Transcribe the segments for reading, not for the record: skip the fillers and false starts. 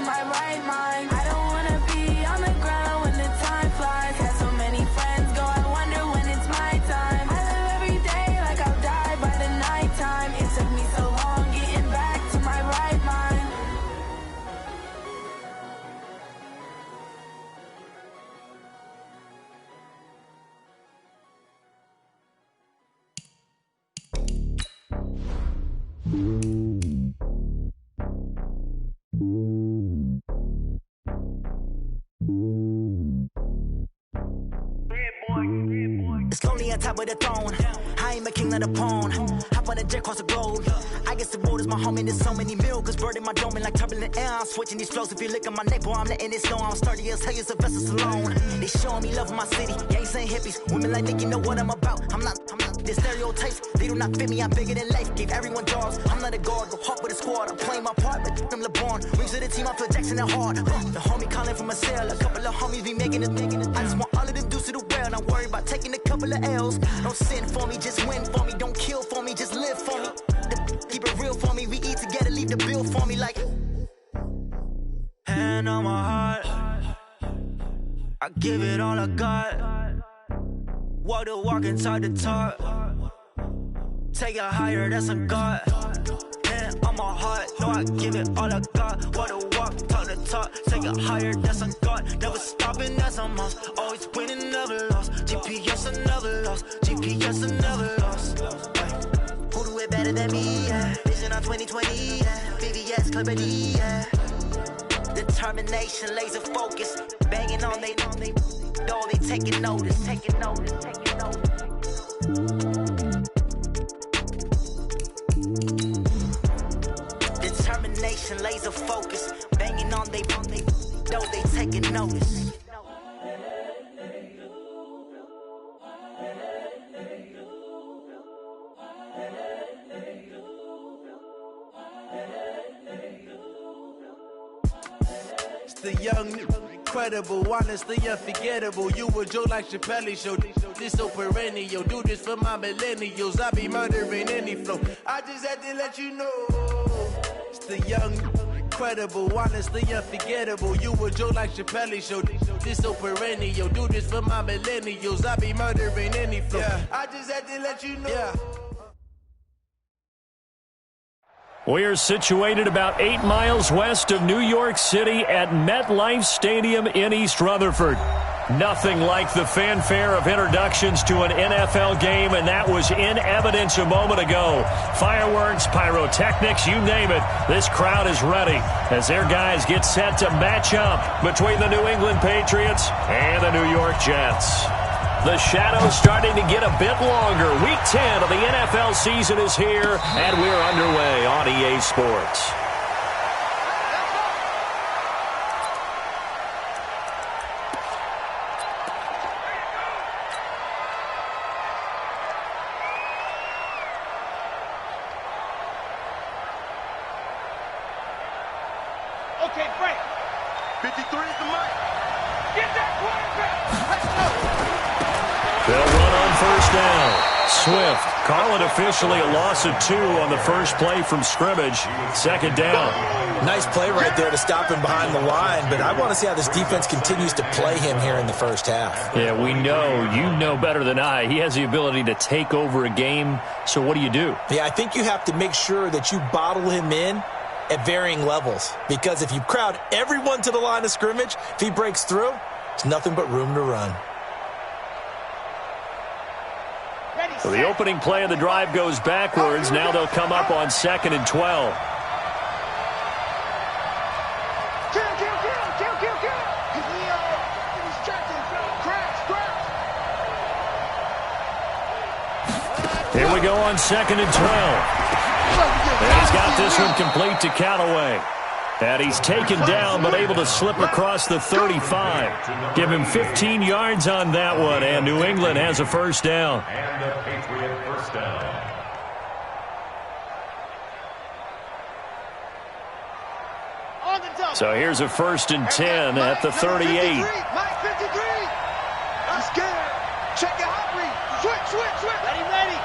my right mind. I don't wanna be on the ground when the time flies. Had so many friends go, I wonder when it's my time. I live every day like I'll die by the nighttime. It took me so long getting back to my right mind. It's lonely on top of the throne. I ain't a king of the pawn. Hop on a jet across the globe. I guess the road is my home and there's so many milk. Bird in my dome and like turbulent air. I'm switching these flows. If you look at my neck, boy, I'm letting it snow. I'm sturdy as hell, as a vessel alone. They showing me love in my city. Gangs ain't hippies. Women like Nick, you know what I'm about. I'm not. The stereotypes, they do not fit me. I'm bigger than life. Gave everyone jobs. I'm not a guard. Go hard with a squad. I'm playing my part, but I'm LeBron. Rings of the team, I feel Jackson and hard. The homie calling from a cell. A couple of homies be making it. I just want all of them dudes to the well. Not worry about taking a couple of L's. Don't sin for me, just win for me. Don't kill for me, just live for me. Keep it real for me. We eat together, leave the bill for me like. Hand on my heart, I give it all I got. Walk the walk and talk the talk. Take it higher, that's a God. Hand on my heart, no, I give it all I got. Walk the walk, talk the talk. Take it higher, that's a God. Never stopping, that's a must. Always winning, never lost. GPS, I never lost. GPS, I never lost. Who do it better than me? Yeah. Vision on 2020. Yeah. VVS, Clarity. Yeah. Determination, laser focus. Banging on they door, they taking notice. Taking notice, taking notice. Determination, laser focus. Banging on they door, they taking notice. The young, incredible, honestly unforgettable. You a joke like Chappelle show. This so perennial. Do this for my millennials. I be murdering any flow. I just had to let you know. It's the young, incredible, honestly unforgettable. You a joke like Chappelle show. This so perennial. Do this for my millennials. I be murdering any flow. Yeah. I just had to let you know. Yeah. We are situated about 8 miles west of New York City at MetLife Stadium in East Rutherford. Nothing like the fanfare of introductions to an NFL game, and that was in evidence a moment ago. Fireworks, pyrotechnics, you name it. This crowd is ready as their guys get set to match up between the New England Patriots and the New York Jets. The shadow's starting to get a bit longer. Week 10 of the NFL season is here, and we're underway on EA Sports. Okay, break. 53 is the mic. Get that quarterback. Let's go. They'll run on first down. Swift, call it officially a loss of 2 on the first play from scrimmage. Second down. Nice play right there to stop him behind the line, but I want to see how this defense continues to play him here in the first half. Yeah, we know. You know better than I. He has the ability to take over a game, so what do you do? Yeah, I think you have to make sure that you bottle him in at varying levels, because if you crowd everyone to the line of scrimmage, if he breaks through, it's nothing but room to run. So the opening play of the drive goes backwards. Now they'll come up on 2nd and 12. Here we go on 2nd and 12. And he's got this one complete to Callaway. And he's taken down but able to slip across the 35. Give him 15 yards on that one, and New England has a first down. And the Patriot first down. So here's a 1st and 10 at the 38. Mike 53. I'm scared. Check your hot read. Switch. Ready.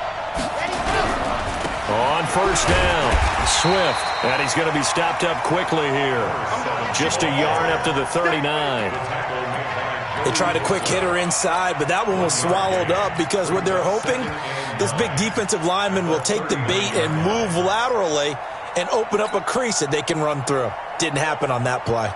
On first down. Swift, and he's going to be stopped up quickly here. Just a yard up to the 39. They tried a quick hitter inside, but that one was swallowed up because what they're hoping, this big defensive lineman will take the bait and move laterally and open up a crease that they can run through. Didn't happen on that play.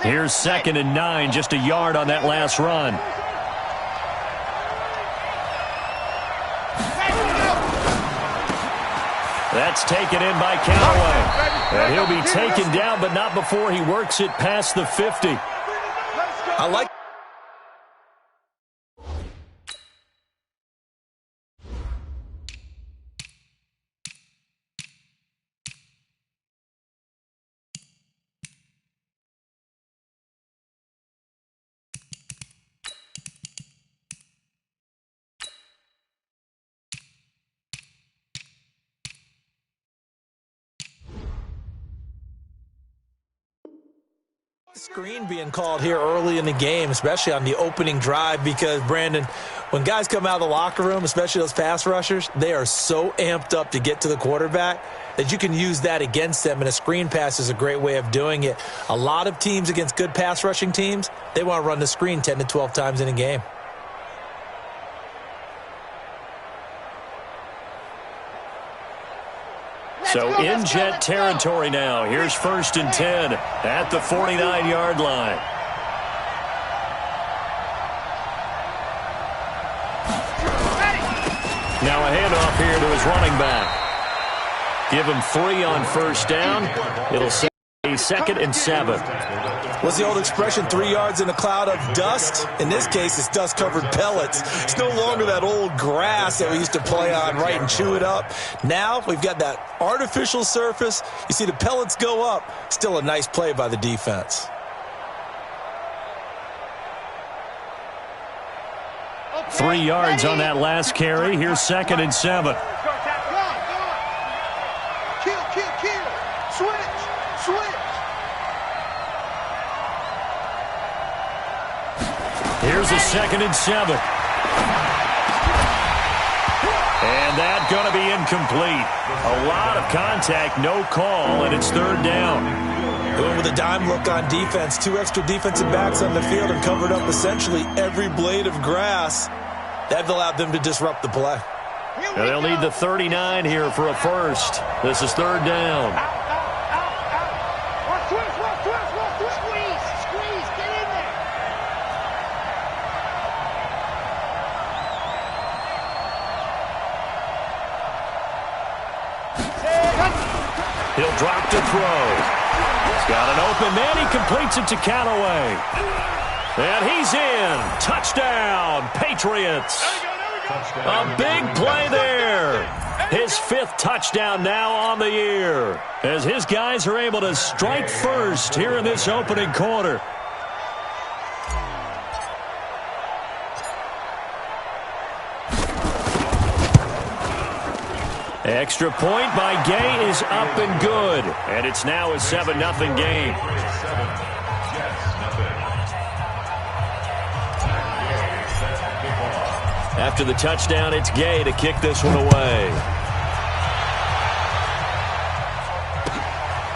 Here's 2nd and 9, just a yard on that last run. That's taken in by Callaway. And he'll be taken down, but not before he works it past the 50. I like screen being called here early in the game, especially on the opening drive, because, Brandon, when guys come out of the locker room, especially those pass rushers, they are so amped up to get to the quarterback that you can use that against them, and a screen pass is a great way of doing it. A lot of teams against good pass rushing teams, they want to run the screen 10 to 12 times in a game. So in jet territory now. Here's 1st and 10 at the 49-yard line. Now a handoff here to his running back. Give him 3 on 1st down. It'll say 2nd and 7. What's the old expression, 3 yards in a cloud of dust? In this case, it's dust-covered pellets. It's no longer that old grass that we used to play on, right, and chew it up. Now we've got that artificial surface. You see the pellets go up. Still a nice play by the defense. Okay, 3 yards on that last carry. Here's 2nd and 7. Kill. Switch. Here's a 2nd and 7. And that's going to be incomplete. A lot of contact, no call, and it's 3rd down. Going with a dime look on defense. 2 extra defensive backs on the field and covered up essentially every blade of grass. That allowed them to disrupt the play. Now they'll need the 39 here for a first. This is 3rd down. Squeeze, get in there. He'll drop to throw. He's got an open man. He completes it to Callaway. And he's in. Touchdown, Patriots. A big play there. His 5th touchdown now on the year, as his guys are able to strike first here in this opening quarter. Extra point by Gay is up and good, and it's now a 7-0 game. After the touchdown, it's Gay to kick this one away.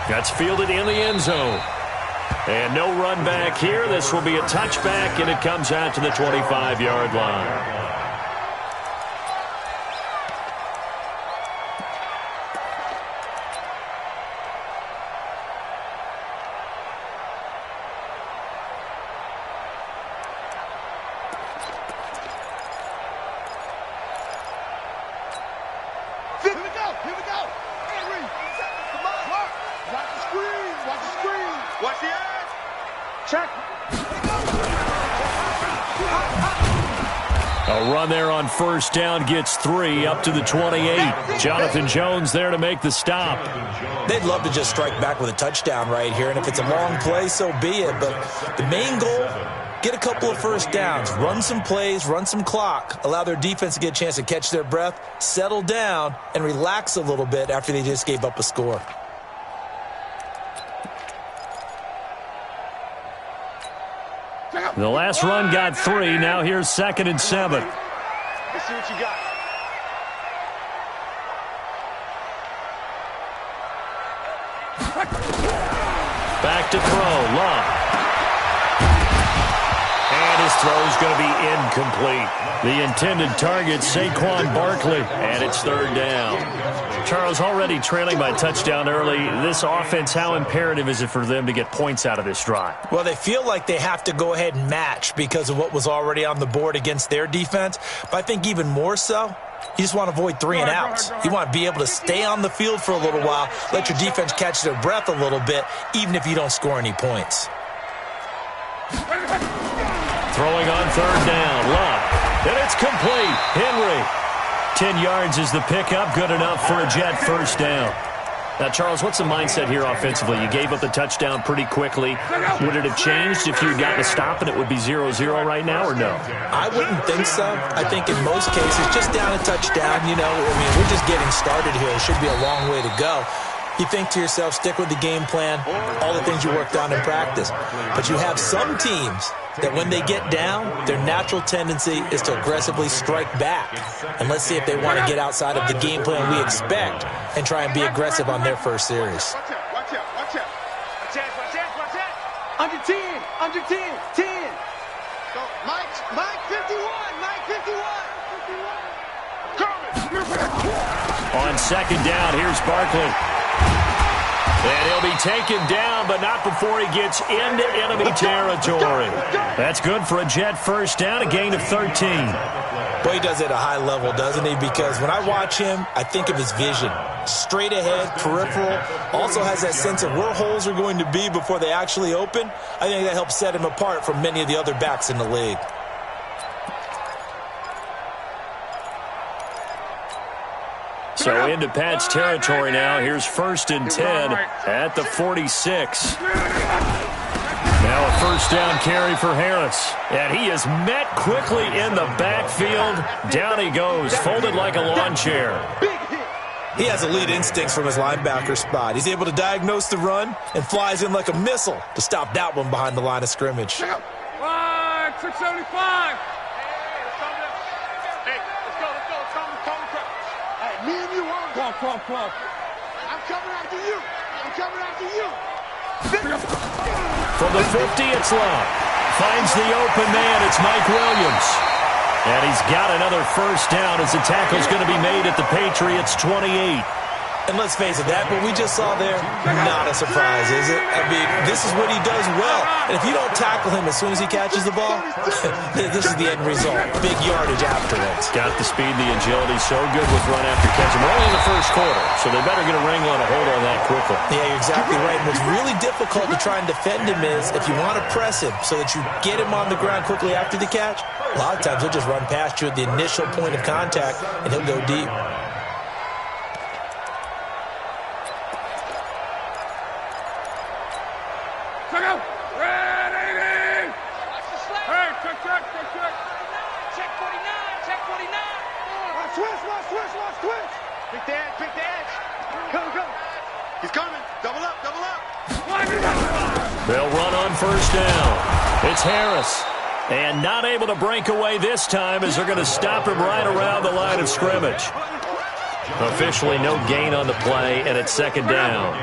That's fielded in the end zone. And no run back here. This will be a touchback, and it comes out to the 25-yard line. Here we go. Henry, come on. Watch the screen. Watch the edge. Check. A run there on 1st down gets 3 up to the 28. Jonathan Jones there to make the stop. They'd love to just strike back with a touchdown right here, and if it's a long play, so be it. But the main goal, get a couple of 1st downs, run some plays, run some clock, allow their defense to get a chance to catch their breath, settle down, and relax a little bit after they just gave up a score. The last run got 3. Now here's 2nd and 7. Let's see what you got. Back to throw. Love. And his throw is going to be incomplete. The intended target, Saquon Barkley, and it's 3rd down. Charles, already trailing by a touchdown early. This offense, how imperative is it for them to get points out of this drive? Well, they feel like they have to go ahead and match because of what was already on the board against their defense. But I think even more so, you just want to avoid 3 and outs. You want to be able to stay on the field for a little while, let your defense catch their breath a little bit, even if you don't score any points. Throwing on 3rd down. Love. And it's complete. Henry. 10 yards is the pickup. Good enough for a Jet 1st down. Now, Charles, what's the mindset here offensively? You gave up the touchdown pretty quickly. Would it have changed if you'd gotten a stop and it would be 0-0 right now, or no? I wouldn't think so. I think in most cases, just down a touchdown, you know, I mean, we're just getting started here. It should be a long way to go. You think to yourself, stick with the game plan, all the things you worked on in practice. But you have some teams that when they get down, their natural tendency is to aggressively strike back. And let's see if they want to get outside of the game plan we expect and try and be aggressive on their first series. Watch out, watch out, watch out. Watch out, watch out, watch out. Under 10, under 10, 10. Go, Mike 51, Mike 51. On 2nd down, here's Barkley. And he'll be taken down, but not before he gets into enemy territory. That's good for a Jet 1st down, a gain of 13. Boy, he does it at a high level, doesn't he? Because when I watch him, I think of his vision. Straight ahead, peripheral, also has that sense of where holes are going to be before they actually open. I think that helps set him apart from many of the other backs in the league. So into Pat's territory now. Here's 1st and 10 at the 46. Now a 1st down carry for Harris. And he is met quickly in the backfield. Down he goes, folded like a lawn chair. He has elite instincts from his linebacker spot. He's able to diagnose the run and flies in like a missile to stop that one behind the line of scrimmage. 675. Me and you on. Come. I'm coming after you. I'm coming after you. From the 50, it's Love. Finds the open man. It's Mike Williams. And he's got another 1st down as the tackle's going to be made at the Patriots' 28. And let's face it, that what we just saw there, not a surprise, is it? I mean, this is what he does well. And if you don't tackle him as soon as he catches the ball, this is the end result. Big yardage after it. Got the speed, the agility, so good with run after catch. We're only in the 1st quarter, so they better get a wrangle and a hold on that quickly. Yeah, you're exactly right. And what's really difficult to try and defend him is if you want to press him so that you get him on the ground quickly after the catch, a lot of times he'll just run past you at the initial point of contact, and he'll go deep. Pick the edge. Go. He's coming. Double up. They'll run on 1st down. It's Harris. And not able to break away this time as they're going to stop him right around the line of scrimmage. Officially no gain on the play, and it's 2nd down.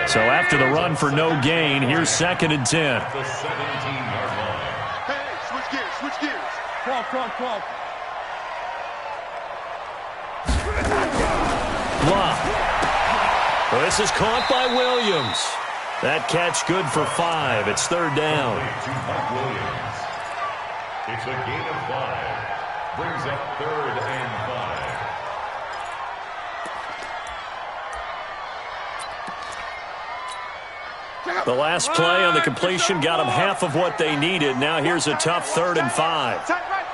So after the run for no gain, here's 2nd and 10. Hey, switch gears. Come. Love. Well, this is caught by Williams. That catch good for 5. It's 3rd down. It's a gain of 5. Brings up 3rd and 5. The last play on the completion got them half of what they needed. Now here's a tough 3rd and 5. Tight right.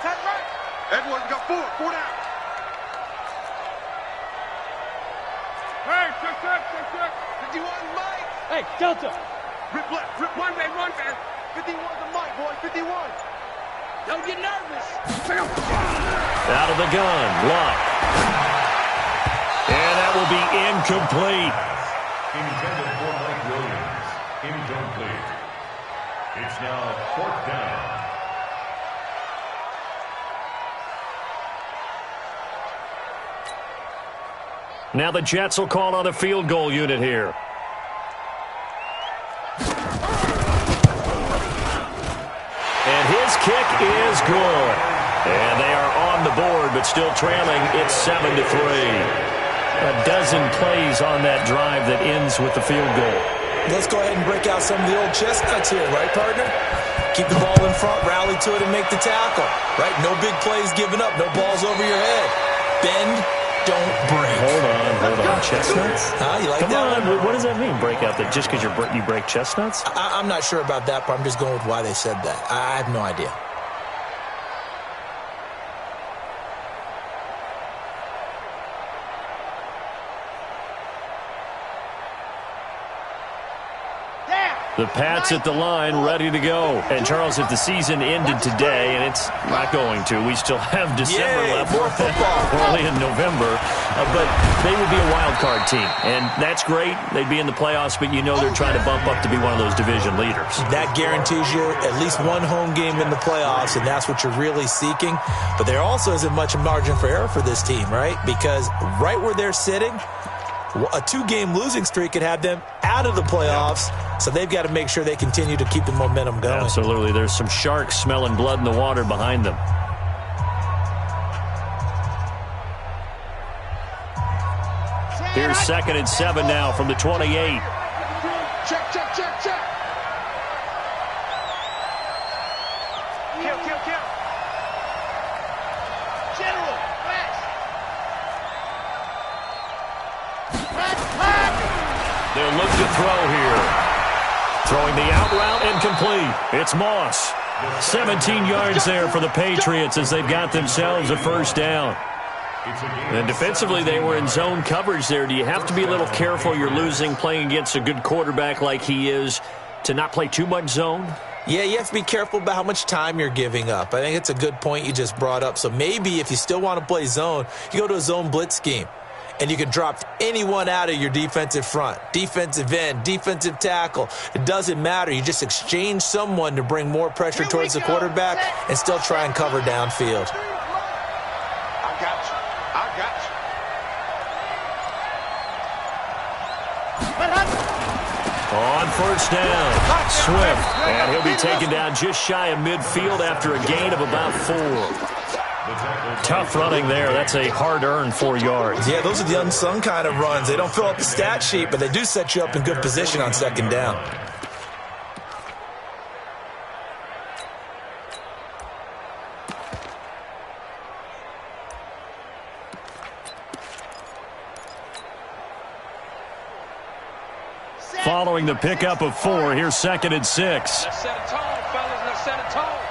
Edwards got 4 down. Hey, check. 51, Mike. Hey, Delta. Rip left. One man. 51 to Mike, boy. 51. Don't get nervous. Out of the gun. Love. And that will be incomplete. Intended for Mike Williams. Incomplete. It's now 4th down. Now the Jets will call on the field goal unit here. And his kick is good. And they are on the board, but still trailing. It's 7-3. A dozen plays on that drive that ends with the field goal. Let's go ahead and break out some of the old chestnuts here, right, partner? Keep the ball in front, rally to it, and make the tackle, right? No big plays given up, no balls over your head. Bend, don't break. Hold on. Chestnuts? You like Come that on, one? what does that mean, break out? That just because you break chestnuts? I'm not sure about that, but I'm just going with why they said that. I have no idea. The Pats at the line, ready to go. And, Charles, if the season ended today, and it's not going to, we still have December left. More football. Early in November. But they would be a wild card team. And that's great. They'd be in the playoffs, but you know they're trying to bump up to be one of those division leaders. That guarantees you at least one home game in the playoffs, and that's what you're really seeking. But there also isn't much margin for error for this team, right? Because right where they're sitting, a 2-game losing streak could have them out of the playoffs, so they've got to make sure they continue to keep the momentum going. Absolutely. There's some sharks smelling blood in the water behind them. Here's 2nd and 7 now from the 28. Check. Kill. General, They'll look to throw here. Throwing the out route incomplete. It's Moss. 17 yards there for the Patriots as they've got themselves a first down. And defensively, they were in zone coverage there. Do you have to be a little careful? You're losing, playing against a good quarterback like he is, to not play too much zone? Yeah, you have to be careful about how much time you're giving up. I think it's a good point you just brought up. So maybe if you still want to play zone, you go to a zone blitz scheme. And you can drop anyone out of your defensive front, defensive end, defensive tackle. It doesn't matter. You just exchange someone to bring more pressure towards the quarterback and still try and cover downfield. I got you. On first down, Swift. And he'll be taken down just shy of midfield after a gain of about 4. Tough running there. That's a hard-earned 4 yards. Yeah, those are the unsung kind of runs. They don't fill up the stat sheet, but they do set you up in good position on 2nd down. Following the pickup of 4, here's 2nd and 6. Let's set a tone, fellas. Let's set a tone.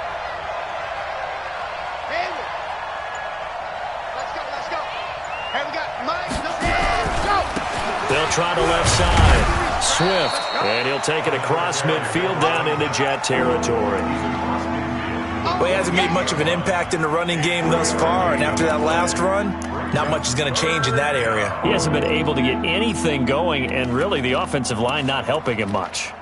They'll try to left side. Swift. And he'll take it across midfield down into Jet territory. Well, he hasn't made much of an impact in the running game thus far, and after that last run, not much is going to change in that area. He hasn't been able to get anything going, and really the offensive line not helping him much.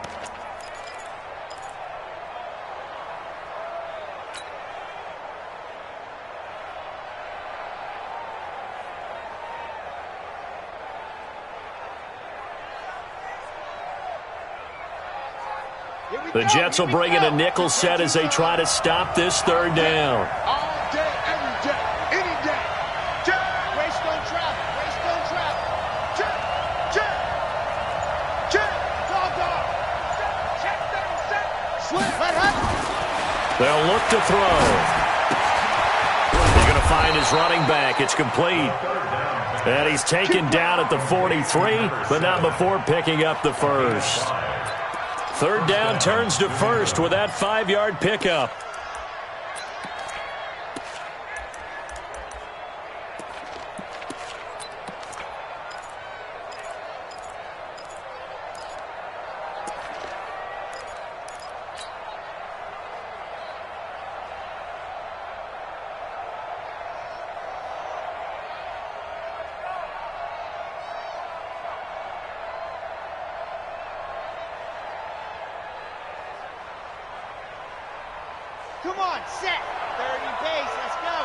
The Jets will bring in a nickel set as they try to stop this 3rd down. All day, every day, any day. Race don't travel. Check. Dog. Check 37. Swift. They'll look to throw. He's going to find his running back. It's complete. And he's taken down at the 43, but not before picking up the first. 3rd down turns to first with that 5-yard pickup. Come on, set. 30 pace, let's go.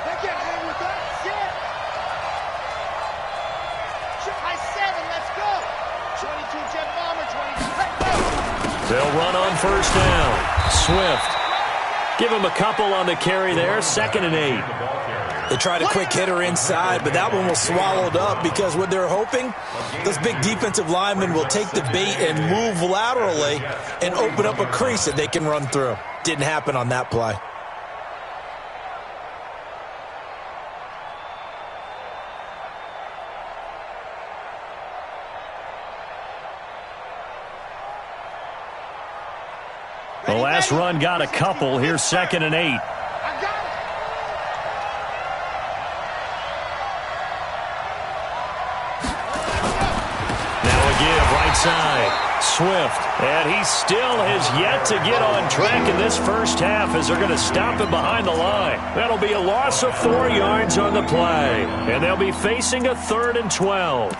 They can't hang with us. Sit. They'll run on first down. Swift. Give him a couple on the carry there. 2nd and 8. They tried a quick hitter inside, but that one was swallowed up because what they're hoping, those big defensive linemen will take the bait and move laterally and open up a crease that they can run through. Didn't happen on that play. The last run got a couple. Here's 2nd and 8. Side. Swift, and he still has yet to get on track in this first half as they're going to stop him behind the line. That'll be a loss of 4 yards on the play, and they'll be facing a 3rd and 12.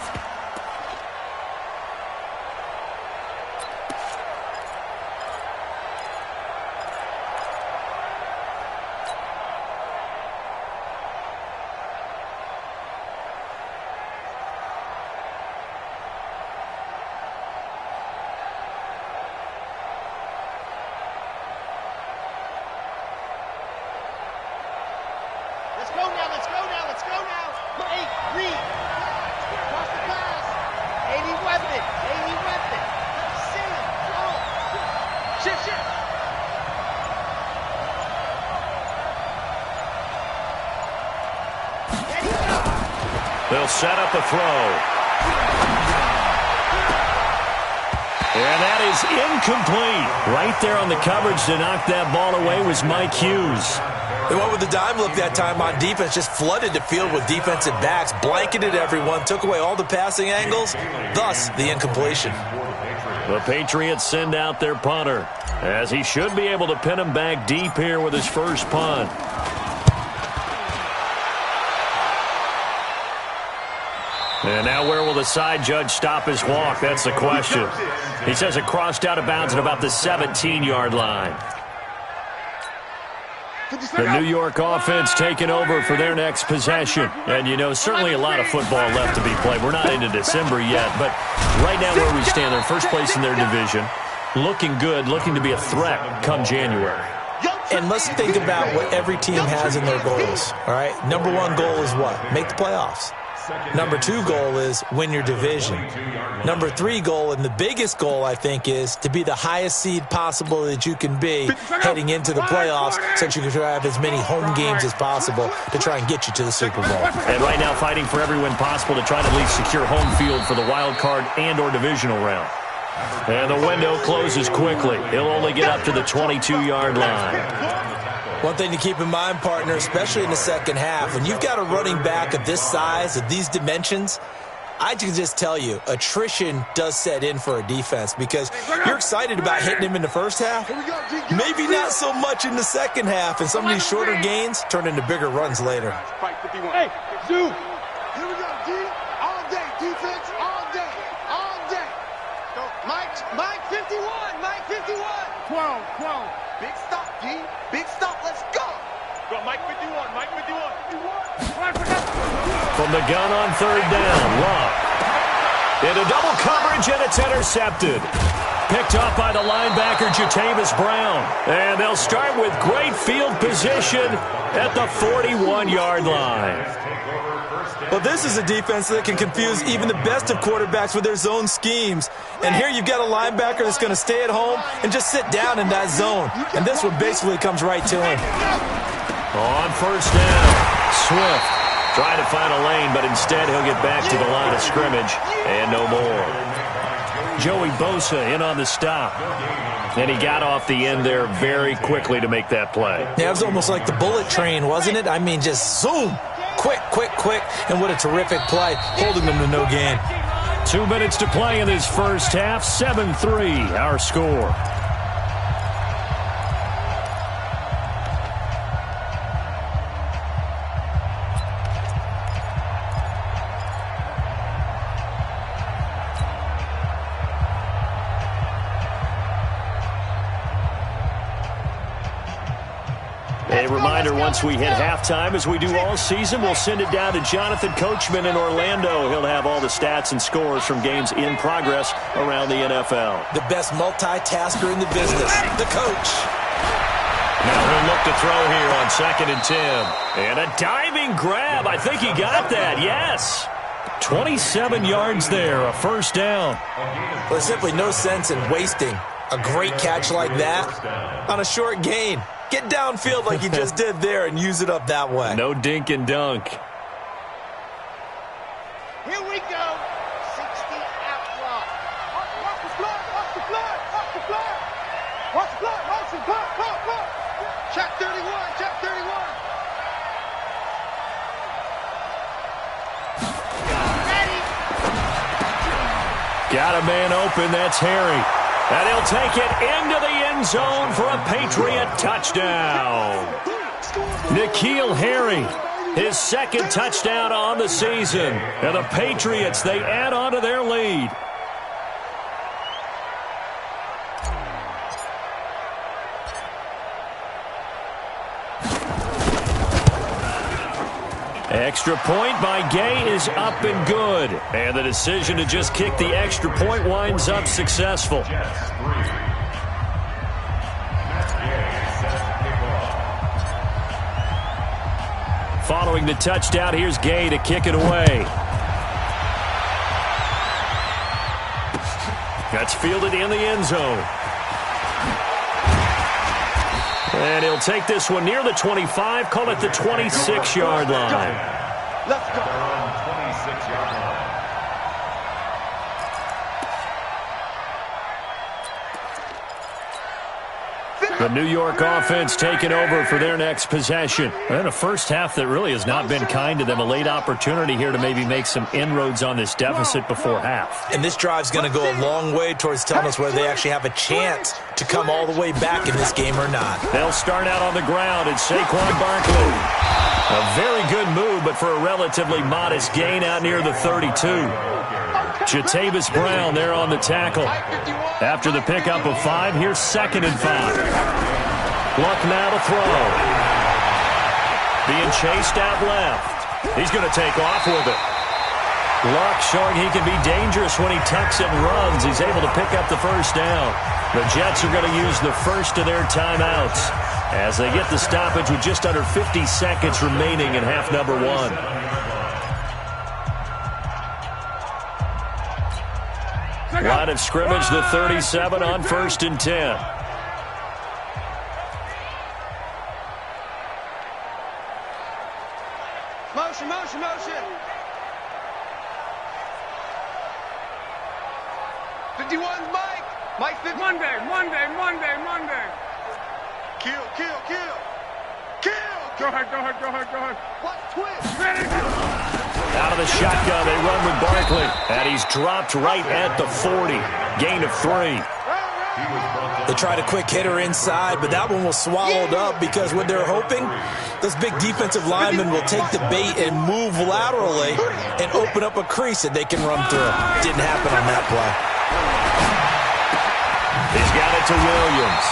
They'll set up a throw. And that is incomplete. Right there on the coverage to knock that ball away was Mike Hughes. They went with the dime look that time on defense, just flooded the field with defensive backs, blanketed everyone, took away all the passing angles, thus the incompletion. The Patriots send out their punter, as he should be able to pin him back deep here with his first punt. And now where will the side judge stop his walk? That's the question. He says it crossed out of bounds at about the 17-yard line. The New York offense taking over for their next possession. And, you know, certainly a lot of football left to be played. We're not into December yet, but right now where we stand, they're first place in their division. Looking good, looking to be a threat come January. And let's think about what every team has in their goals, all right? Number one goal is what? Make the playoffs. Number two goal is win your division. Number three goal, and the biggest goal, I think, is to be the highest seed possible that you can be heading into the playoffs so that you can have as many home games as possible to try and get you to the Super Bowl. And right now fighting for every win possible to try to at least secure home field for the wild card and or divisional round. And the window closes quickly. He'll only get up to the 22-yard line. One thing to keep in mind, partner, especially in the second half, when you've got a running back of this size, of these dimensions, I can just tell you, attrition does set in for a defense because you're excited about hitting him in the first half, maybe not so much in the second half, and some of these shorter gains turn into bigger runs later. Hey, Zoo! Here we go, D. All day, defense, all day, all day. So, Mike 51, Mike 51. 12. Big stop, D. Big stop, let's go. Go, Mike 51, Mike 51. From the gun on third down, Love. Into double coverage, and it's intercepted. Picked up by the linebacker, Jatavis Brown. And they'll start with great field position at the 41-yard line. Well, this is a defense that can confuse even the best of quarterbacks with their zone schemes. And here you've got a linebacker that's going to stay at home and just sit down in that zone. And this one basically comes right to him. On first down, Swift trying to find a lane, but instead he'll get back to the line of scrimmage and no more. Joey Bosa in on the stop. And he got off the end there very quickly to make that play. Yeah, it was almost like the bullet train, wasn't it? I mean, just zoom. Quick. And what a terrific play, holding them to no gain. 2 minutes to play in this first half. 7-3, our score. They A reminder, once we hit halftime, as we do all season, we'll send it down to Jonathan Coachman in Orlando. He'll have all the stats and scores from games in progress around the NFL. The best multitasker in the business, the coach. Now he'll look to throw here on 2nd and 10. And a diving grab. I think he got that, yes. 27 yards there, a first down. Well, there's simply no sense in wasting a great catch like that on a short gain. Get downfield like you just did there and use it up that way. No dink and dunk. Here we go. 60 out block. Watch the flood. Watch the flood. Watch the flood. Watch the flood. Motion. Block. Check 31. Check 31. Ready. Got a man open. That's Harry. And he'll take it into the end zone for a Patriot touchdown. N'Keal Harry, his 2nd touchdown on the season. And the Patriots, they add on to their lead. Extra point by Gay is up and good. And the decision to just kick the extra point winds up successful. Following the touchdown, here's Gay to kick it away. That's fielded in the end zone. And he'll take this one near the 25, call it the 26-yard line. Let's go. 26-yard line. The New York offense taking over for their next possession. And a first half that really has not been kind to them. A late opportunity here to maybe make some inroads on this deficit before half. And this drive's going to go a long way towards telling us whether they actually have a chance to come all the way back in this game or not. They'll start out on the ground, and Saquon Barkley. A very good move, but for a relatively modest gain out near the 32. Jatavis Brown there on the tackle. After the pickup of 5, here's 2nd and 5. Luck now to throw. Being chased out left. He's going to take off with it. Luck showing he can be dangerous when he tucks it and runs. He's able to pick up the first down. The Jets are going to use the first of their timeouts as they get the stoppage with just under 50 seconds remaining in half number 1. Line of scrimmage, the 37 on 1st and 10. Motion. 51's Mike. Mike 50. Monday. Kill. Go ahead. What? Twist. Out of the shotgun, they run with Barkley. And he's dropped right at the 40. Gain of 3. They tried a quick hitter inside, but that one was swallowed up because what they're hoping, those big defensive linemen will take the bait and move laterally and open up a crease that they can run through. Didn't happen on that play. He's got it to Williams.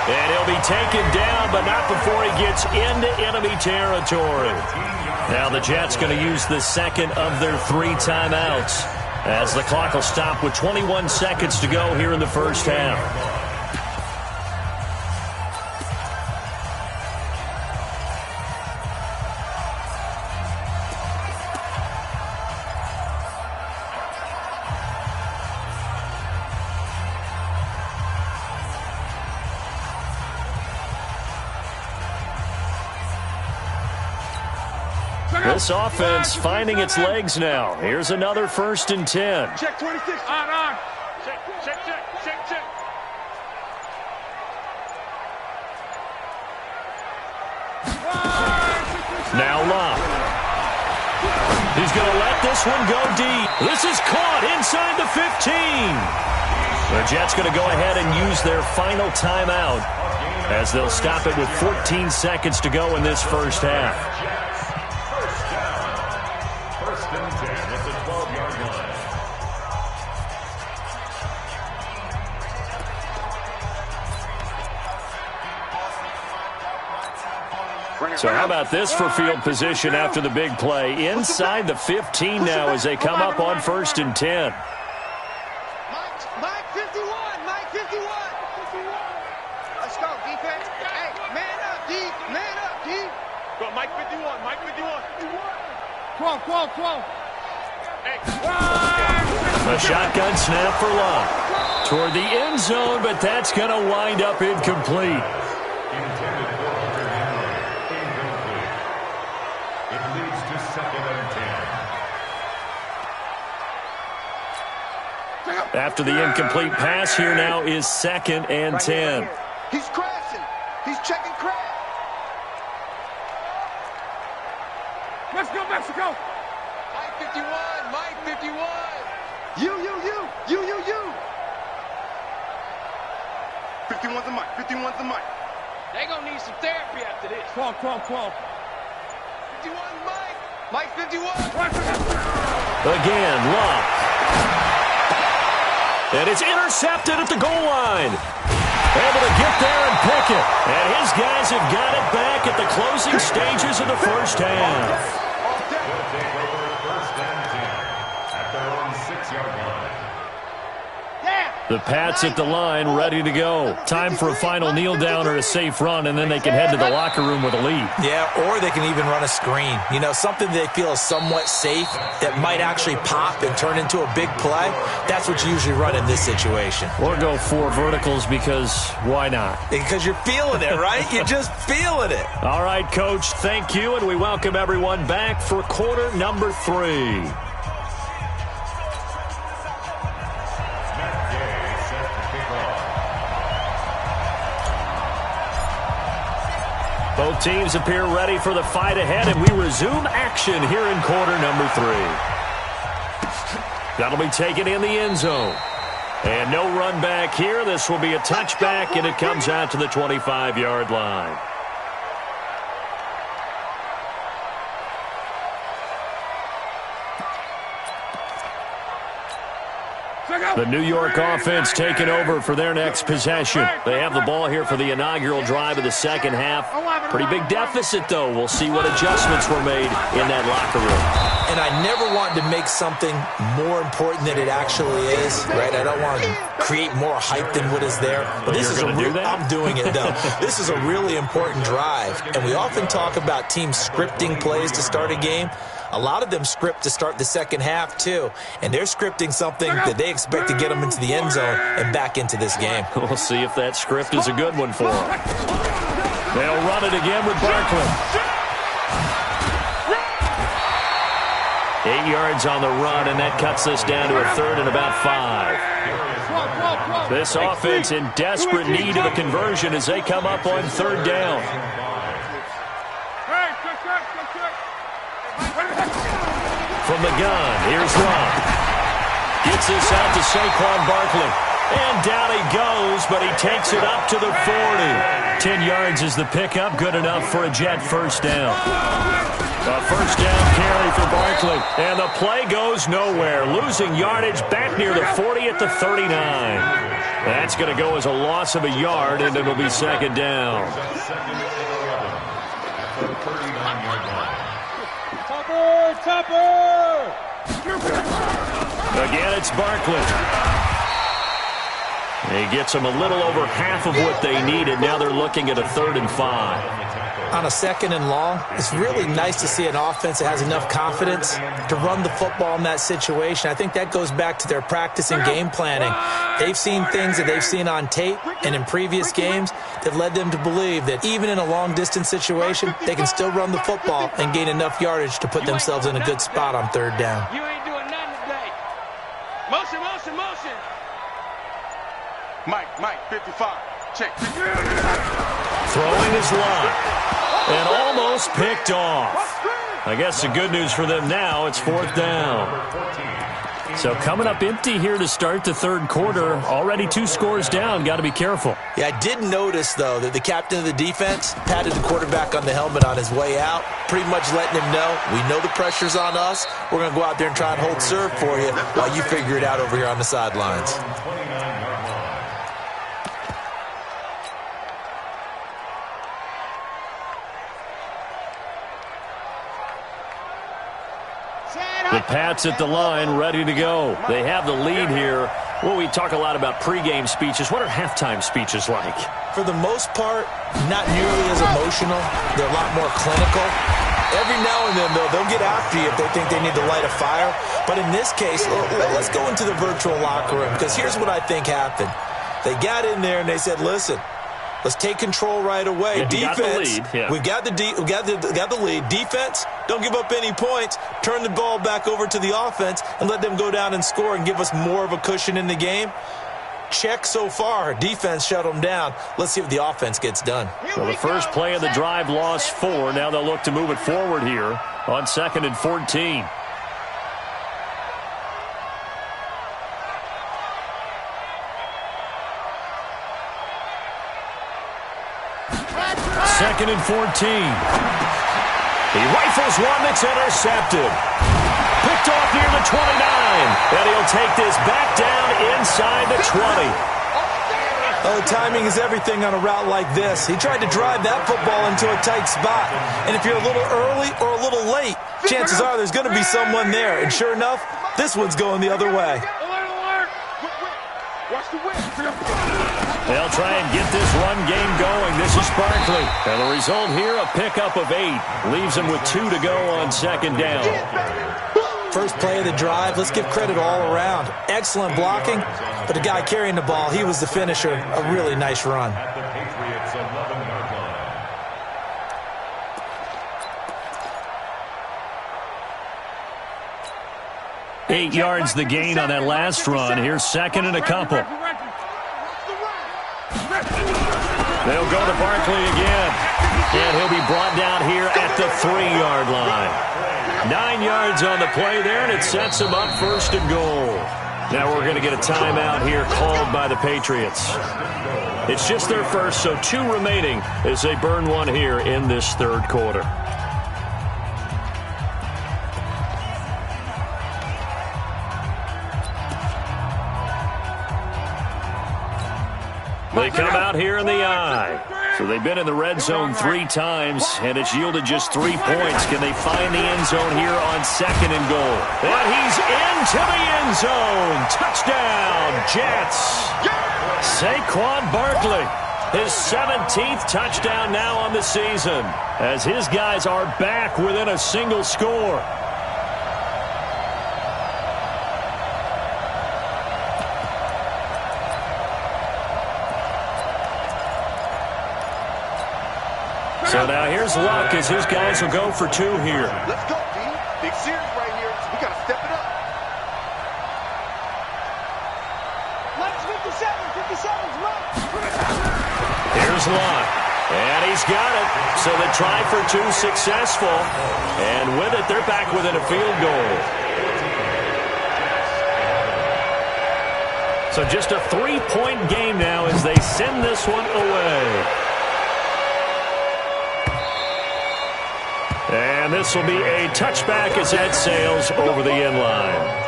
And he'll be taken down, but not before he gets into enemy territory. Now the Jets going to use the 2nd of their 3 timeouts as the clock will stop with 21 seconds to go here in the first half. This offense finding its legs now. Here's another 1st and 10. Check 26. On. Check. Now Locke. He's going to let this one go deep. This is caught inside the 15. The Jets going to go ahead and use their final timeout as they'll stop it with 14 seconds to go in this first half. So how about this for field position after the big play? Inside the 15 now as they come up on 1st and 10. Mike 51, Mike 51. Let's go, defense. Hey, man up, D. Man up, D. Go, Mike 51, Mike 51. 12. Hey. A shotgun snap for Locke. Toward the end zone, but that's going to wind up incomplete. Intended for Hunter Henry. Incomplete. It leads to 2nd and 10. After the incomplete pass, here now is 2nd and 10. He's crashing. He's checking crash. Let's go, Mexico. Mike 51, Mike 51. You. 51's the mic. 51's the mic. They gonna need some therapy after this. 12. 51, Mike. Mike 51. Again, Locke. And it's intercepted at the goal line. Able to get there and pick it. And his guys have got it back at the closing stages of the first half. Will take over 1st and 10 at their own 6-yard line. The Pats at the line, ready to go. Time for a final kneel down or a safe run, and then they can head to the locker room with a lead. Yeah, or they can even run a screen. You know, something they feel is somewhat safe that might actually pop and turn into a big play. That's what you usually run in this situation. Or go 4 verticals because why not? Because you're feeling it, right? You're just feeling it. All right, Coach, thank you, and we welcome everyone back for quarter number 3. Both teams appear ready for the fight ahead, and we resume action here in quarter number 3. That'll be taken in the end zone. And no run back here. This will be a touchback, and it comes out to the 25-yard line. The New York offense taking over for their next possession. They have the ball here for the inaugural drive of the second half. Pretty big deficit, though. We'll see what adjustments were made in that locker room. And I never want to make something more important than it actually is, right? I don't want to create more hype than what is there. But this is a I'm doing it, though. This is a really important drive. And we often talk about teams scripting plays to start a game. A lot of them script to start the second half, too. And they're scripting something that they expect to get them into the end zone and back into this game. We'll see if that script is a good one for them. They'll run it again with Barkley. 8 yards on the run, and that cuts us down to a 3rd and about 5. This offense in desperate need of a conversion as they come up on 3rd down. From the gun, here's Rob. Gets this out to Saquon Barkley. And down he goes, but he takes it up to the 40. 10 yards is the pickup, good enough for a Jet first down. A first down carry for Barkley. And the play goes nowhere. Losing yardage back near the 40 at the 39. That's going to go as a loss of a yard, and it'll be 2nd down. Topper! Again, it's Barkley. He gets them a little over half of what they needed. Now they're looking at a 3rd and 5. On a 2nd and long, it's really nice to see an offense that has enough confidence to run the football in that situation. I think that goes back to their practice and game planning. They've seen things that they've seen on tape and in previous games that led them to believe that even in a long-distance situation, they can still run the football and gain enough yardage to put themselves in a good spot on 3rd down. You ain't doing nothing today. Motion. Mike, 55. Check. Throwing his line. And almost picked off. I guess the good news for them now, it's 4th down. So coming up empty here to start the 3rd quarter. Already 2 scores down. Got to be careful. Yeah, I did notice, though, that the captain of the defense patted the quarterback on the helmet on his way out, pretty much letting him know, we know the pressure's on us. We're going to go out there and try and hold serve for you while you figure it out over here on the sidelines. The Pats at the line, ready to go. They have the lead here. Well, we talk a lot about pregame speeches. What are halftime speeches like? For the most part, not nearly as emotional. They're a lot more clinical. Every now and then, though, they'll get after you if they think they need to light a fire. But in this case, let's go into the virtual locker room, because here's what I think happened. They got in there and they said, listen, let's take control right away. Yeah, defense, we got the lead. Defense, don't give up any points. Turn the ball back over to the offense and let them go down and score and give us more of a cushion in the game. Check so far. Defense shut them down. Let's see if the offense gets done. Well, the first play of the drive lost 4. Now they'll look to move it forward here on 2nd and 14. Second and 14. He rifles one that's intercepted. Picked off near the 29. And he'll take this back down inside the 20. Oh, timing is everything on a route like this. He tried to drive that football into a tight spot. And if you're a little early or a little late, chances are there's going to be someone there. And sure enough, this one's going the other way. They'll try and get this run game going. This is Barkley. And the result here, a pickup of 8. Leaves him with 2 to go on 2nd down. First play of the drive, let's give credit all around. Excellent blocking, but the guy carrying the ball, he was the finisher. A really nice run. At the Patriots' 11-yard line. 8 yards the gain on that last run. Here's 2nd and a couple. They'll go to Barkley again. And he'll be brought down here at the 3-yard line. 9 yards on the play there, and it sets him up 1st and goal. Now we're going to get a timeout here called by the Patriots. It's just their first, so 2 remaining as they burn one here in this 3rd quarter. They come out here in the eye. So they've been in the red zone 3 times, and it's yielded just 3 points. Can they find the end zone here on 2nd and goal? And he's into the end zone. Touchdown, Jets. Saquon Barkley, his 17th touchdown now on the season, as his guys are back within a single score. So now here's Luck as his guys will go for 2 here. Let's go, D. Big series right here. We got to step it up. Let's 57's Luck. Here's Luck. And he's got it. So the try for 2 successful. And with it, they're back within a field goal. So just a 3-point game now as they send this one away. And this will be a touchback as that sails over the end line.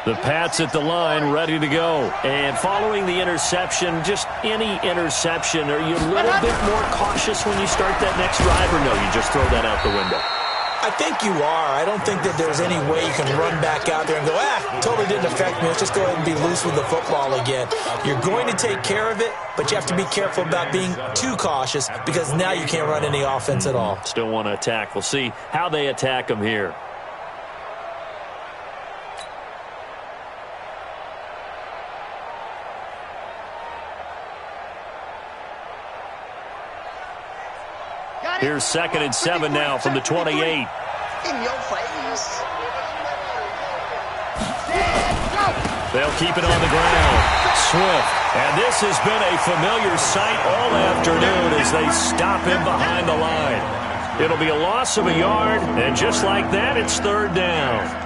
The Pats at the line, ready to go. And following the interception, just any interception, are you a little bit more cautious when you start that next drive, or no, you just throw that out the window? I think you are. I don't think that there's any way you can run back out there and go, totally didn't affect me. Let's just go ahead and be loose with the football again. You're going to take care of it, but you have to be careful about being too cautious because now you can't run any offense at all. Still want to attack. We'll see how they attack them here. Here's 2nd and 7 now from the 28. In your face. They'll keep it on the ground. Swift. And this has been a familiar sight all afternoon as they stop him behind the line. It'll be a loss of a yard, and just like that, it's 3rd down.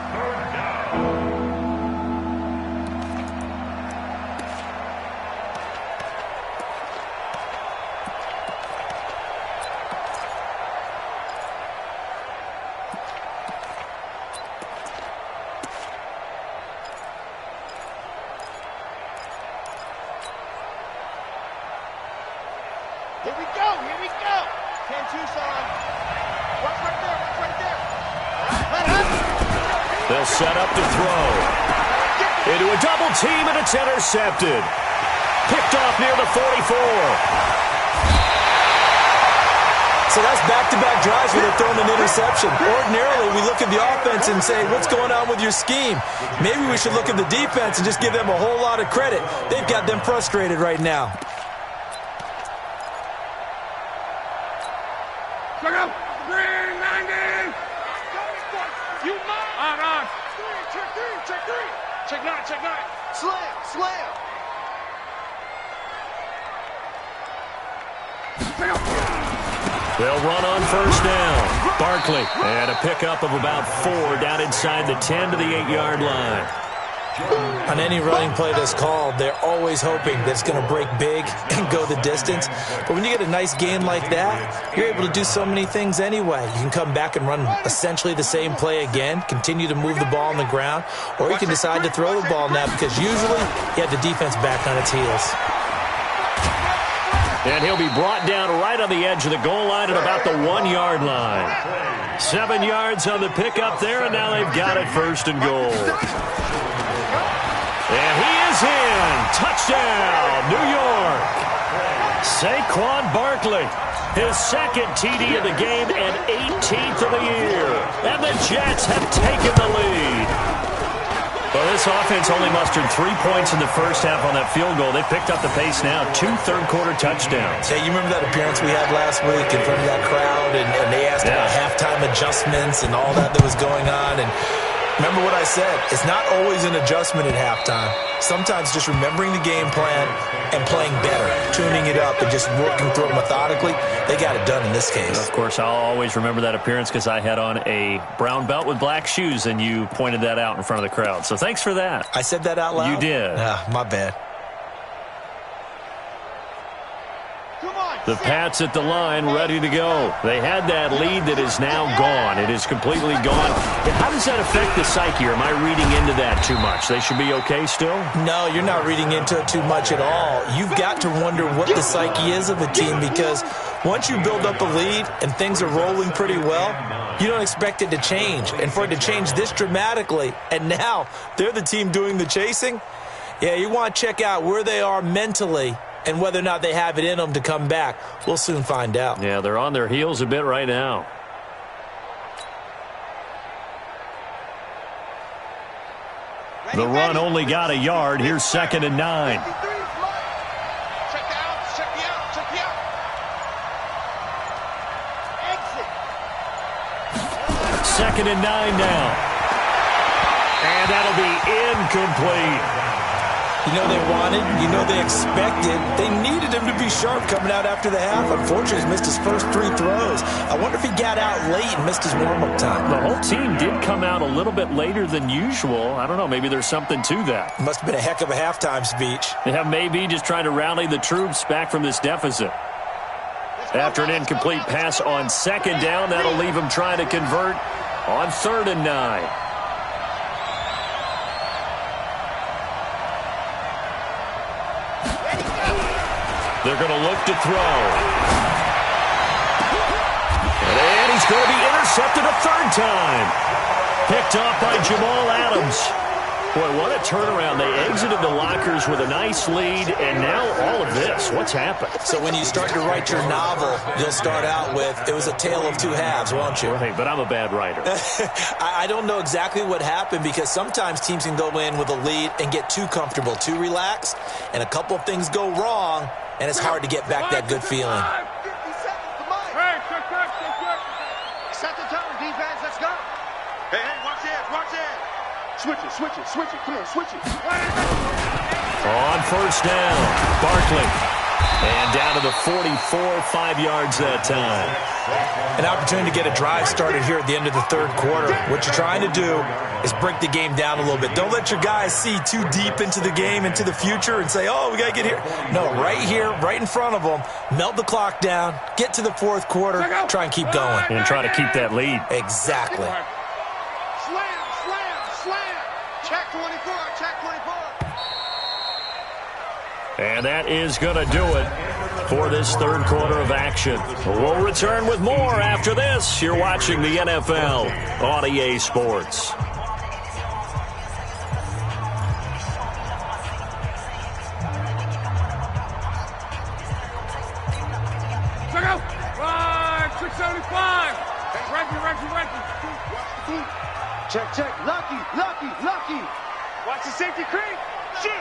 Here we go. Here we go. 10 Tucson. Watch right there. Watch right there. They'll set up to throw. Into a double team, and it's intercepted. Picked off near the 44. So that's back-to-back drives where they're throwing an interception. Ordinarily, we look at the offense and say, what's going on with your scheme? Maybe we should look at the defense and just give them a whole lot of credit. They've got them frustrated right now. Check out. 390. You mind? On. Check three. Check nine. Slam. Check out. They'll run on first down. Barkley, and a pickup of about 4 down inside the 10 to the 8-yard line. On any running play that's called, they're always hoping that it's going to break big and go the distance. But when you get a nice game like that, you're able to do so many things anyway. You can come back and run essentially the same play again, continue to move the ball on the ground, or you can decide to throw the ball now because usually you have the defense back on its heels. And he'll be brought down right on the edge of the goal line at about the 1-yard line. 7 yards on the pickup there, and now they've got it first and goal. And he is in. Touchdown, New York. Saquon Barkley, his second TD of the game and 18th of the year. And the Jets have taken the lead. Well, this offense only mustered 3 points in the first half on that field goal. They picked up the pace now. 2 third-quarter touchdowns. Hey, you remember that appearance we had last week in front of that crowd, and they asked about halftime adjustments and all that was going on, and remember what I said. It's not always an adjustment at halftime. Sometimes just remembering the game plan and playing better, tuning it up and just working through it methodically. They got it done in this case. Of course, I'll always remember that appearance because I had on a brown belt with black shoes, and you pointed that out in front of the crowd. So thanks for that. I said that out loud? You did. My bad. The Pats at the line, ready to go. They had that lead that is now gone. It is completely gone. How does that affect the psyche? Or am I reading into that too much? They should be okay still? No, you're not reading into it too much at all. You've got to wonder what the psyche is of a team because once you build up a lead and things are rolling pretty well, you don't expect it to change. And for it to change this dramatically, and now they're the team doing the chasing, yeah, you want to check out where they are mentally and whether or not they have it in them to come back. We'll soon find out. Yeah, they're on their heels a bit right now. The run only got a yard. Here's 2nd and 9. Check the outs. Check the out. Exit. 2nd and 9 now. And that'll be incomplete. You know they wanted, you know they expected. They needed him to be sharp coming out after the half. Unfortunately, he's missed his first 3 throws. I wonder if he got out late and missed his warm-up time. The whole team did come out a little bit later than usual. I don't know, maybe there's something to that. Must have been a heck of a halftime speech. Yeah, maybe just trying to rally the troops back from this deficit. After an incomplete pass on 2nd down, that'll leave him trying to convert on 3rd and 9. They're going to look to throw. And he's going to be intercepted a 3rd time. Picked off by Jamal Adams. Boy, what a turnaround. They exited the lockers with a nice lead, and now all of this. What's happened? So when you start to write your novel, you'll start out with, it was a tale of 2 halves, won't you? Right, but I'm a bad writer. I don't know exactly what happened because sometimes teams can go in with a lead and get too comfortable, too relaxed, and a couple of things go wrong, and it's hard to get back that good feeling. Set the tone, defense. Let's go. Hey, watch it. Switch it. Come on, switch it. On 1st down, Barkley. And down to the 44, 5 yards that time. An opportunity to get a drive started here at the end of the 3rd quarter. What you're trying to do is break the game down a little bit. Don't let your guys see too deep into the game, into the future, and say, oh, we got to get here. No, right here, right in front of them, melt the clock down, get to the 4th quarter, try and keep going. And try to keep that lead. Exactly. Slam. Check 24. And that is going to do it for this third quarter of action. We'll return with more after this. You're watching the NFL on EA Sports. Check out! 675! Reggie. Check. Lucky. Watch the safety creep. Shoot.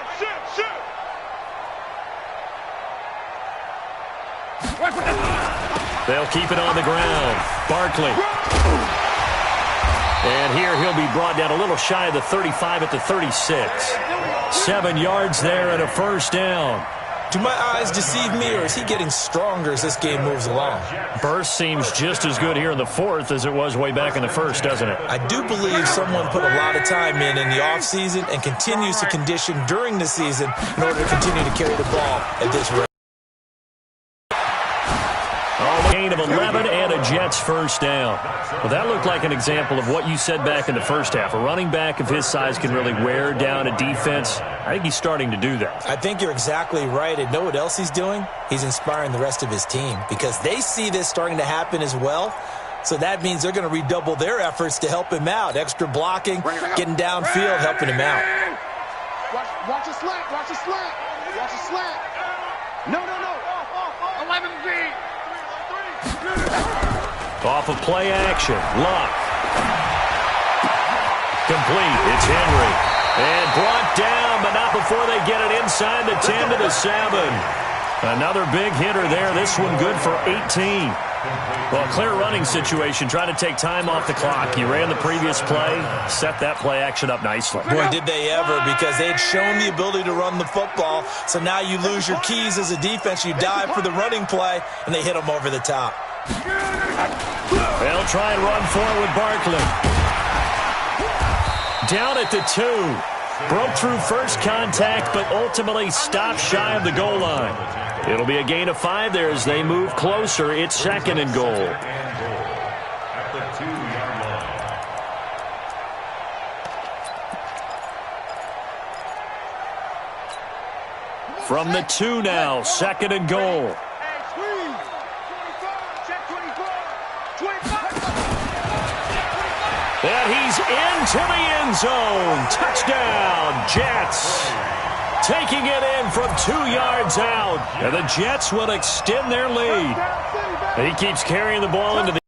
They'll keep it on the ground. Barkley. And here he'll be brought down a little shy of the 35 at the 36. 7 yards there and a first down. Do my eyes deceive me, or is he getting stronger as this game moves along? Burst seems just as good here in the fourth as it was way back in the first, doesn't it? I do believe someone put a lot of time in the offseason and continues to condition during the season in order to continue to carry the ball at this rate. Gain of 11 and a Jets first down. Well, that looked like an example of what you said back in the first half. A running back of his size can really wear down a defense. I think he's starting to do that. I think you're exactly right. And know what else he's doing? He's inspiring the rest of his team because they see this starting to happen as well. So that means they're going to redouble their efforts to help him out. Extra blocking, getting downfield, helping him out. Watch a slant. No. 11 feet. Off of play action. Luck. Complete. It's Henry. And brought down, but not before they get it inside the 10 to the 7. Another big hitter there. This one good for 18. Well, clear running situation, trying to take time off the clock. He ran the previous play, set that play action up nicely. Boy, did they ever, because they had shown the ability to run the football. So now you lose your keys as a defense. You dive for the running play, and they hit them over the top. They'll try and run forward with Barkley. Down at the 2. Broke through first contact, but ultimately stopped shy of the goal line. It'll be a gain of 5 there as they move closer. It's second and goal. At the 2-yard line. From the 2 now, second and goal. And he's into the end zone. Touchdown, Jets. Taking it in from 2 yards out. And the Jets will extend their lead. He keeps carrying the ball into the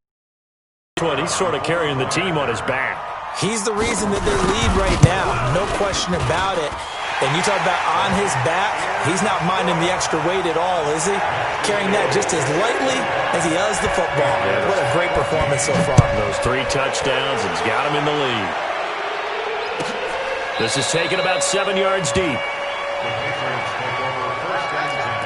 one. He's sort of carrying the team on his back. He's the reason that they lead right now. No question about it. And you talk about on his back, he's not minding the extra weight at all, is he? Carrying that just as lightly as he does the football. What a great performance so far. Those 3 touchdowns, and he's got him in the lead. This is taken about 7 yards deep. The Patriots take over first and 10.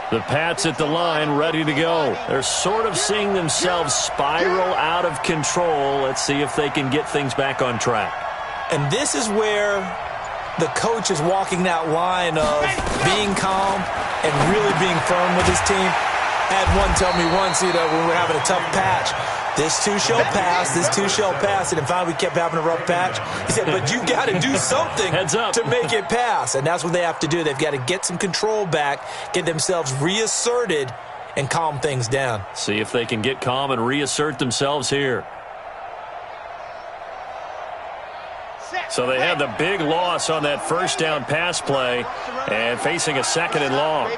The Pats at the line, ready to go. They're sort of seeing themselves spiral out of control. Let's see if they can get things back on track. And this is where the coach is walking that line of being calm and really being firm with his team. I had one tell me once, when we were having a tough patch, this too shall pass, this too shall pass. And finally we kept having a rough patch. He said, but you got to do something to make it pass. And that's what they have to do. They've got to get some control back, get themselves reasserted, and calm things down. See if they can get calm and reassert themselves here. So they had the big loss on that first down pass play and facing a second and long.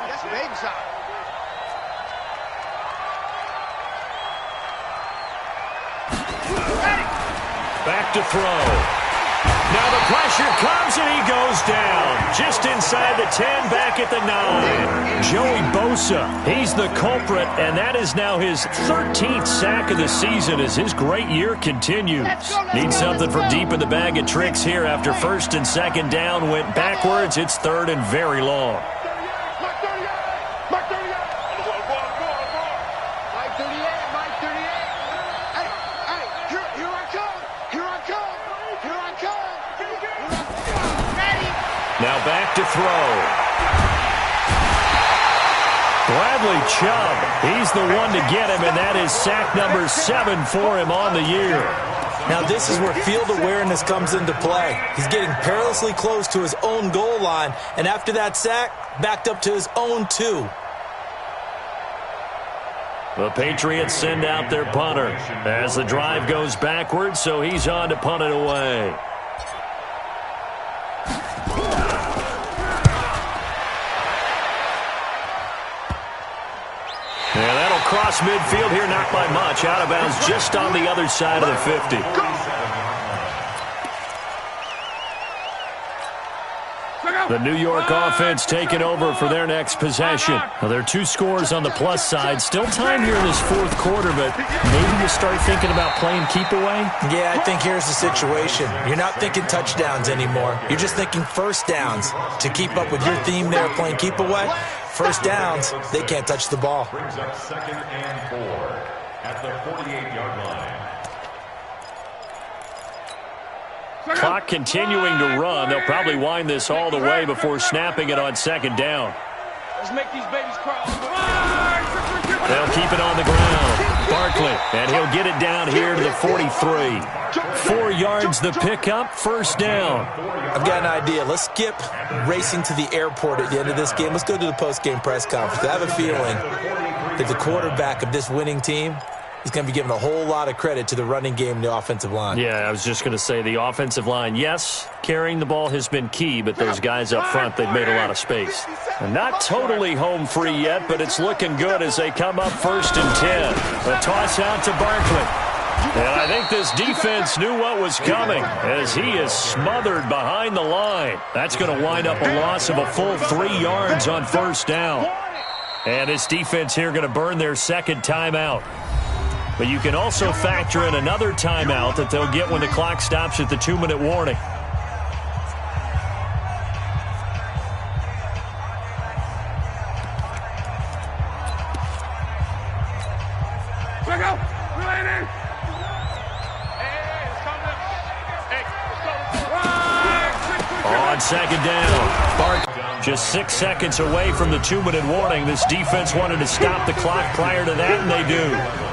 Back to throw. Now the pressure comes and he goes down. Just inside the 10, back at the 9. Joey Bosa, he's the culprit, and that is now his 13th sack of the season as his great year continues. Needs something from deep in the bag of tricks here after first and second down went backwards. It's third and very long. now back to throw. Bradley Chubb, he's the one to get him, and that is sack number 7 for him on the year. Now this is where field awareness comes into play. He's getting perilously close to his own goal line, and after that sack, backed up to his own 2. The Patriots send out their punter as the drive goes backwards, so he's on to punt it away. Yeah, that'll cross midfield here, not by much. Out of bounds just on the other side of the 50. The New York offense taking over for their next possession. Now, there are 2 scores on the plus side. Still time here in this fourth quarter, but maybe you start thinking about playing keep away? Yeah, I think here's the situation. You're not thinking touchdowns anymore. You're just thinking first downs. To keep up with your theme there, playing keep away, first downs, they can't touch the ball. Brings up 2nd and 4 at the 48-yard line. Clock continuing to run. They'll probably wind this all the way before snapping it on 2nd down. Let's make these babies cry. They'll keep it on the ground. Barkley, and he'll get it down here to the 43. 4 yards the pickup, first down. I've got an idea. Let's skip racing to the airport at the end of this game. Let's go to the post-game press conference. I have a feeling that the quarterback of this winning team is going to be giving a whole lot of credit to the running game and the offensive line. Yeah, I was just going to say the offensive line, yes, carrying the ball has been key, but those guys up front, they've made a lot of space. And not totally home free yet, but it's looking good as they come up 1st and 10. A toss out to Barkley. And I think this defense knew what was coming as he is smothered behind the line. That's going to wind up a loss of a full 3 yards on 1st down. And this defense here going to burn their 2nd timeout. But you can also factor in another timeout that they'll get when the clock stops at the 2-minute warning. On 2nd down, just 6 seconds away from the 2-minute warning. This defense wanted to stop the clock prior to that, and they do.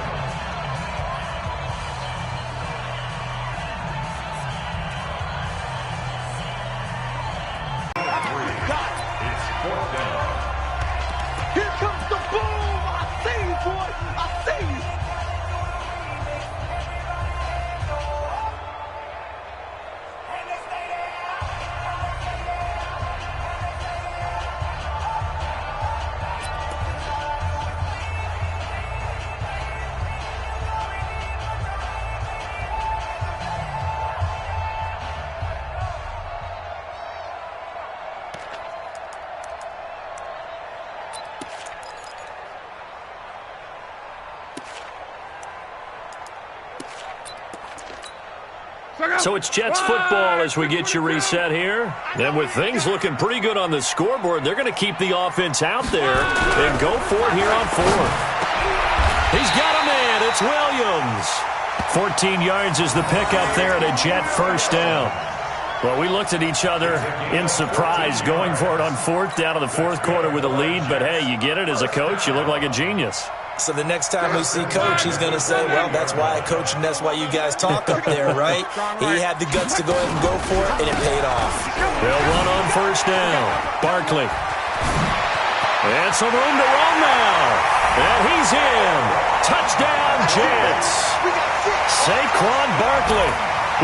So it's Jets football as we get you reset here. And with things looking pretty good on the scoreboard, they're going to keep the offense out there and go for it here on 4th. He's got a man. It's Williams. 14 yards is the pickup there at a Jet first down. Well, we looked at each other in surprise going for it on 4th down in the 4th quarter with a lead. But, hey, you get it as a coach. You look like a genius. So the next time we see Coach, he's going to say, well, that's why I coach and that's why you guys talk up there, right? He had the guts to go ahead and go for it, and it paid off. They'll run on 1st down. Barkley. And some room to run now. And he's in. Touchdown, Jets. Saquon Barkley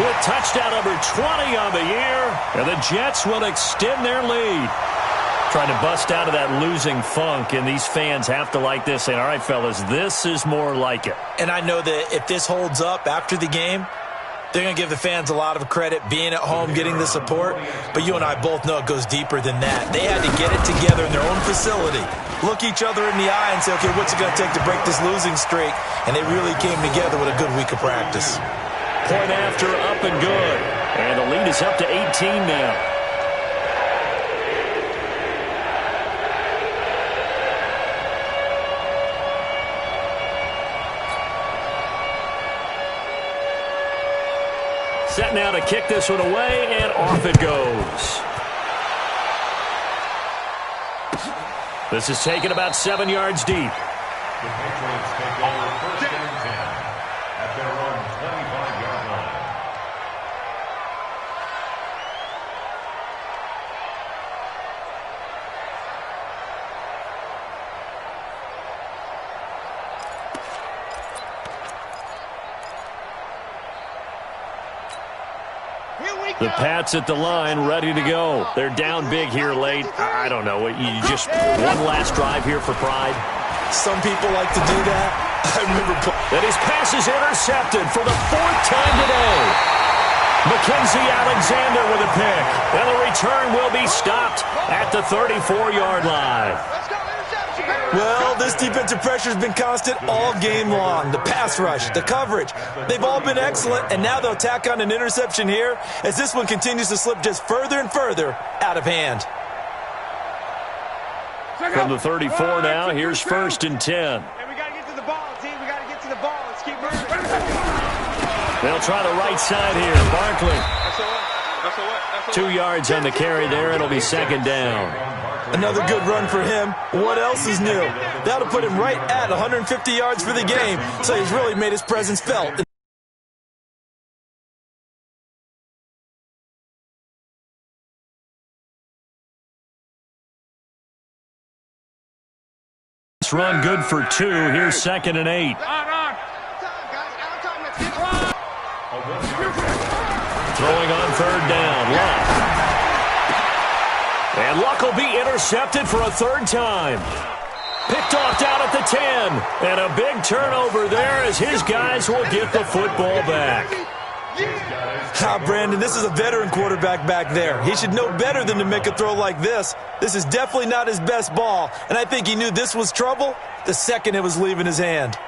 with touchdown number 20 on the year. And the Jets will extend their lead. Trying to bust out of that losing funk, and these fans have to like this, saying, all right, fellas, this is more like it. And I know that if this holds up after the game, they're going to give the fans a lot of credit, being at home, getting the support. But you and I both know it goes deeper than that. They had to get it together in their own facility, look each other in the eye and say, okay, what's it going to take to break this losing streak? And they really came together with a good week of practice. Point after, up and good. And the lead is up to 18 now. Set now to kick this one away, and off it goes. This is taken about 7 yards deep. The Patriots take over 1st and 10 at their own 25-yard line. The Pats at the line, ready to go. They're down big here late. I don't know. You just one last drive here for pride. Some people like to do that. I remember. And his pass is intercepted for the 4th time today. Mackenzie Alexander with a pick. And the return will be stopped at the 34-yard line. Well, this defensive pressure has been constant all game long. The pass rush, the coverage, they've all been excellent, and now they'll tack on an interception here as this one continues to slip just further and further out of hand. From the 34 now, here's 1st and 10. Hey, we got to get to the ball, team. We got to get to the ball. Let's keep moving. They'll try the right side here. Barkley. 2 yards on the carry there. It'll be 2nd down. Another good run for him. What else is new? That'll put him right at 150 yards for the game, so he's really made his presence felt. This run good for 2. Here's 2nd and 8. Throwing on 3rd down. Luck. And Luck will be intercepted for a 3rd time. Picked off down at the 10. And a big turnover there as his guys will get the football back. Brandon, this is a veteran quarterback back there. He should know better than to make a throw like this. This is definitely not his best ball. And I think he knew this was trouble the second it was leaving his hand.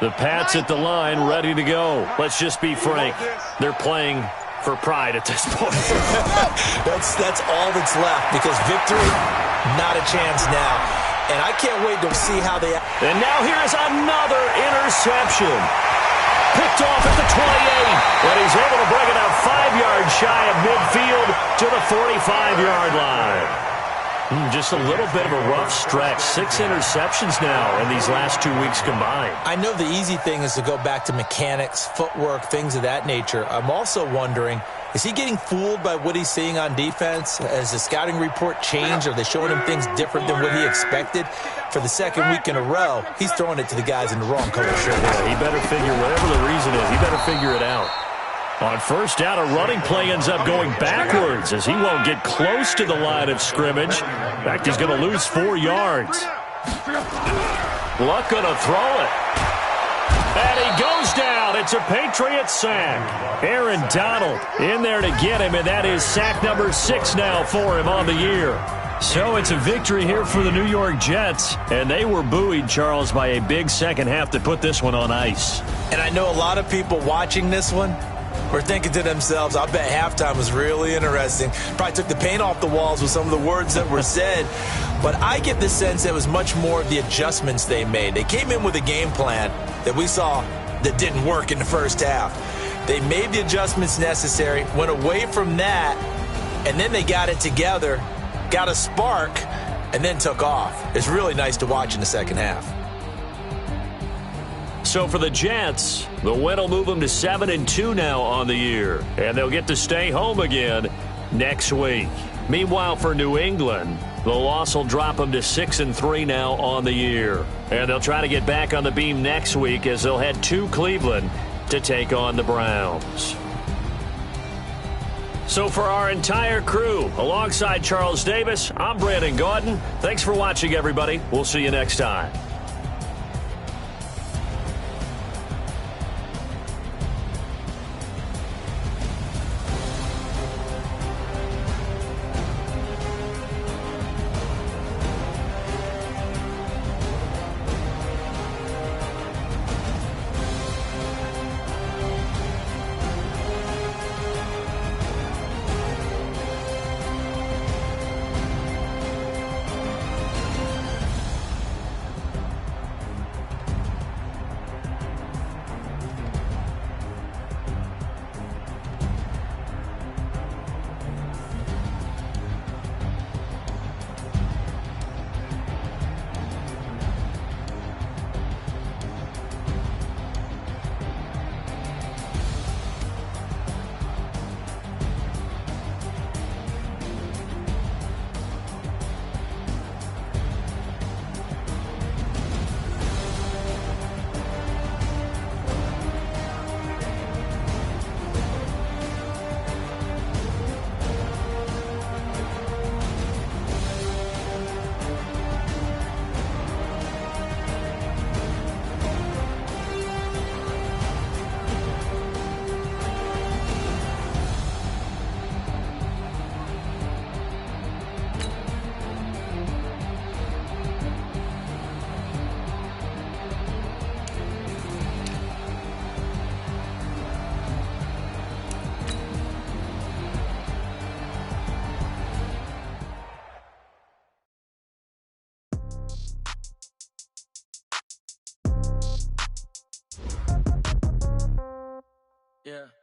The Pats at the line, ready to go. Let's just be frank. They're playing for pride at this point. That's all that's left, because victory, not a chance now. And I can't wait to see how they... And now here's another interception. Picked off at the 28. And he's able to bring it out 5 yards shy of midfield to the 45-yard line. Just a little bit of a rough stretch. 6 interceptions now in these last 2 weeks combined. I know the easy thing is to go back to mechanics, footwork, things of that nature. I'm also wondering, is he getting fooled by what he's seeing on defense? Has the scouting report changed? Are they showing him things different than what he expected? For the 2nd week in a row, he's throwing it to the guys in the wrong color shirts. Yeah, he better figure, whatever the reason is, he better figure it out. On 1st down, a running play ends up going backwards as he won't get close to the line of scrimmage. In fact, he's going to lose 4 yards. Luck going to throw it. And he goes down. It's a Patriot sack. Aaron Donald in there to get him, and that is sack number 6 now for him on the year. So it's a victory here for the New York Jets, and they were buoyed, Charles, by a big second half to put this one on ice. And I know a lot of people watching this one were thinking to themselves, I bet halftime was really interesting. Probably took the paint off the walls with some of the words that were said. But I get the sense it was much more of the adjustments they made. They came in with a game plan that we saw that didn't work in the first half. They made the adjustments necessary, went away from that, and then they got it together, got a spark, and then took off. It's really nice to watch in the second half. So for the Jets, the win will move them to 7-2 now on the year, and they'll get to stay home again next week. Meanwhile, for New England, the loss will drop them to 6-3 now on the year, and they'll try to get back on the beam next week as they'll head to Cleveland to take on the Browns. So for our entire crew, alongside Charles Davis, I'm Brandon Gaudin. Thanks for watching, everybody. We'll see you next time. Yeah.